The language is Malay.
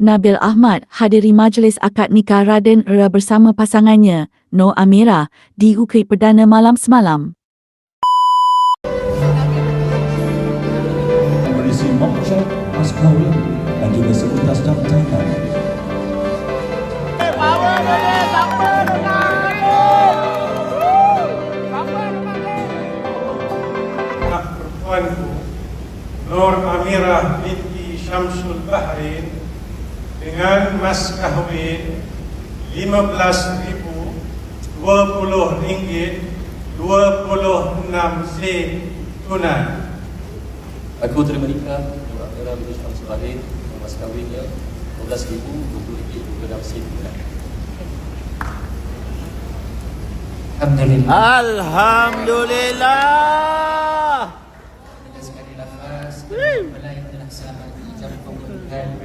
Nabil Ahmad hadiri majlis akad nikah Raden Era bersama pasangannya, Noor Amirah, di Bukit Perdana malam semalam. Berisi mokcap, mas kahwin dan juga sebutas jam tangan. Perempuanku Noor Amirah binti Syamsul Bahrain dengan mas kahwin RM15,020.26 tunai. Aku terima nikah dengan Amirah binti Syamsul Bahrain dengan mas kahwinnya RM15,020.26 tunai. Alhamdulillah. Sekali nafas, belai telah selamat di jam pemerintahan.